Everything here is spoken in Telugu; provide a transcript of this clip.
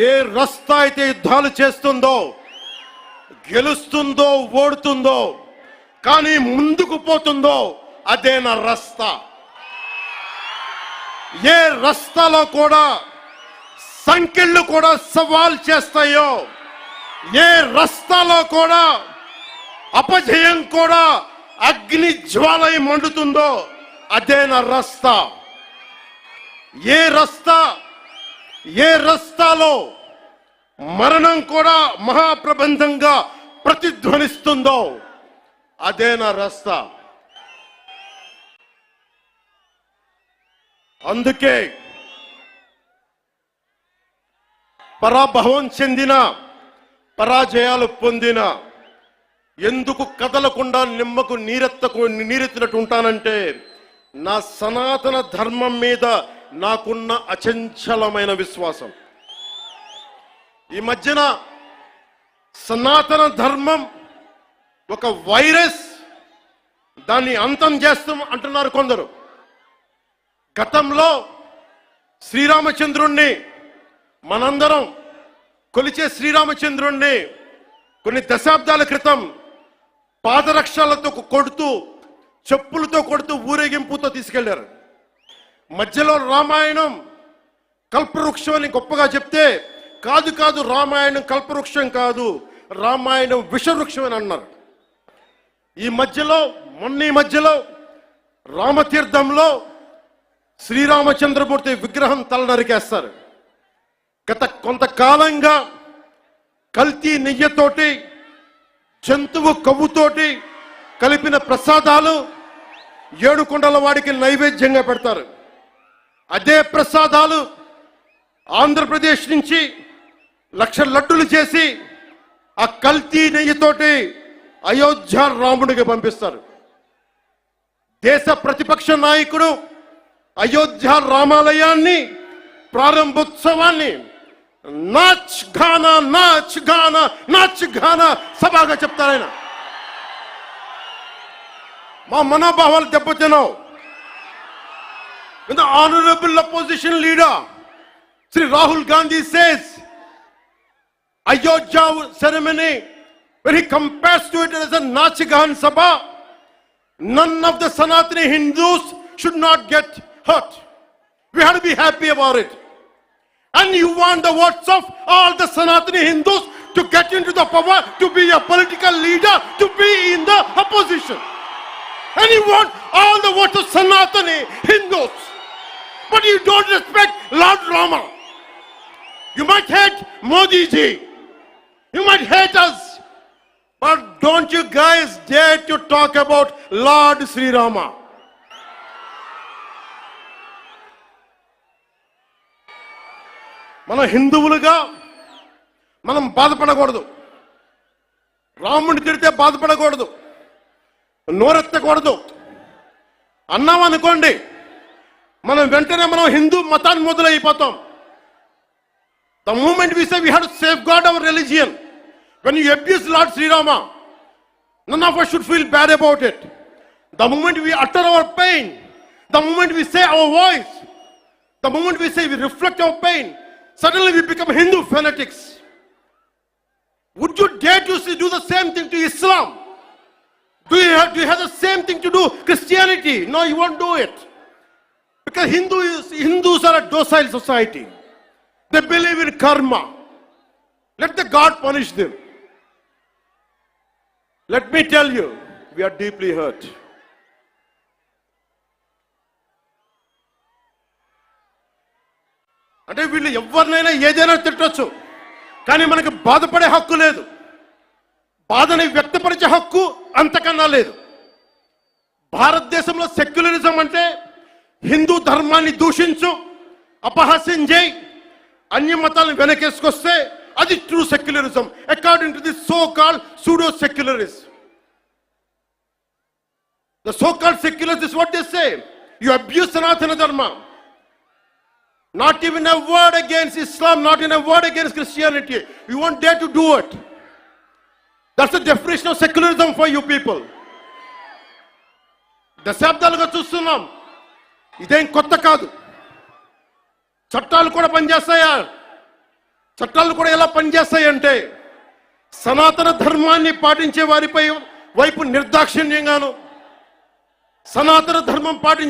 ఏ రస్తా అయితే యుద్ధాలు చేస్తుందో, గెలుస్తుందో, ఓడుతుందో, కానీ ముందుకు పోతుందో అదే నా రస్తా. ఏ రస్తాలో కూడా సంకెళ్ళు కూడా సవాల్ చేస్తాయో, ఏ రస్తాలో కూడా అపజయం కూడా అగ్ని జ్వాలై మండుతుందో అదే నా రస్తా. ఏ రస్తాలో మరణం కూడా మహాప్రబంధంగా ప్రతిధ్వనిస్తుందో అదే నా రస్తా. అందుకే పరాభవం చెందిన, పరాజయాలు పొందిన ఎందుకు కదలకుండా నిమ్మకు నీరెత్తినట్టు ఉంటానంటే నా సనాతన ధర్మం మీద నాకున్న అచంచలమైన విశ్వాసం. ఈ మధ్యన సనాతన ధర్మం ఒక వైరస్, దాన్ని అంతం చేస్తాం అంటున్నారు కొందరు. గతంలో శ్రీరామచంద్రుణ్ణి, మనందరం కొలిచే శ్రీరామచంద్రుణ్ణి కొన్ని దశాబ్దాల క్రితం పాదరక్షలతో కొడుతూ, చెప్పులతో కొడుతూ, ఊరేగింపుతో తీసుకెళ్లారు. మధ్యలో రామాయణం కల్పవృక్షం అని గొప్పగా చెప్తే, కాదు కాదు రామాయణం కల్పవృక్షం కాదు, రామాయణం విషవృక్షం అని అన్నారు. ఈ మధ్యలో రామతీర్థంలో శ్రీరామచంద్రమూర్తి విగ్రహం తల నరికేస్తారు. గత కొంతకాలంగా కల్తీ నెయ్యతోటి, జంతువు కొవ్వుతోటి కలిపిన ప్రసాదాలు ఏడుకొండల వాడికి నైవేద్యంగా పెడతారు. అదే ప్రసాదాలు ఆంధ్రప్రదేశ్ నుంచి 1,00,000 లడ్డులు చేసి ఆ కల్తీ నెయ్యితోటి అయోధ్య రాముడికి పంపిస్తారు. దేశ ప్రతిపక్ష నాయకుడు అయోధ్య రామాలయాన్ని ప్రారంభోత్సవాన్ని నాచ్ గానా నాచ్ గానా నాచ్ గానా సభగా చెప్తారు. ఆయన మా మనోభావాలు దెబ్బతిన్నావు. The honorable opposition leader Sri Rahul Gandhi says Ayodhya ceremony, when he compares to it as a Nachigan Sabha, none of the Sanatani Hindus should not get hurt. We have to be happy about it. And you want the votes of all the Sanatani Hindus to get into the power, to be a political leader, to be in the opposition. And you want all the votes of Sanatani Hindus. But you don't respect Lord Rama. You might hate Modi ji. You might hate us. But don't you guys dare to talk about Lord Sri Rama. మన హిందువులుగా మనం బాధపడకూడదు. రాముడిని తిడితే బాధపడకూడదు, నోరెత్తకూడదు. అన్నామనుకోండి, మనం వెంటనే హిందూ మతాన్ని మొదలైపోతాం. The moment we say we have to safeguard our religion, when you abuse Lord Sri Rama, none of us should feel bad about it. The moment we utter our pain, the moment we say our voice, the moment we say we reflect our pain, suddenly we become Hindu fanatics. Would you dare to do the same thing to Islam? Do you have the same thing to do Christianity? No, you won't do it. Because Hindus are a docile society. They believe in karma. Let the God punish them. Let me tell you, we are deeply hurt. అంటే వీళ్ళు ఎవరినైనా ఏదైనా తిట్టొచ్చు, కానీ మనకి బాధపడే హక్కు లేదు. బాధని వ్యక్తపరిచే హక్కు అంతకన్నా లేదు. భారతదేశంలో సెక్యులరిజం అంటే హిందూ ధర్మాన్ని దూషించు, అపహాస్యం చేయి, అన్య మతాలను వెనకేసుకొస్తే అది true secularism according to the so called pseudo secularist. The so called secularists, is what they say. You abuse Sanatana Dharma. Not even a word against Islam, not even a word against Christianity. You won't dare to do it. That's the definition of secularism for you people. దశాబ్దాలుగా చూస్తున్నాం, ఇదేం కొత్త కాదు. చట్టాలు కూడా పనిచేస్తాయా? చట్టాలు కూడా ఎలా పనిచేస్తాయంటే సనాతన ధర్మాన్ని పాటించే వారిపై వైపు నిర్దాక్షిణ్యంగాను, సనాతన ధర్మం పాటించే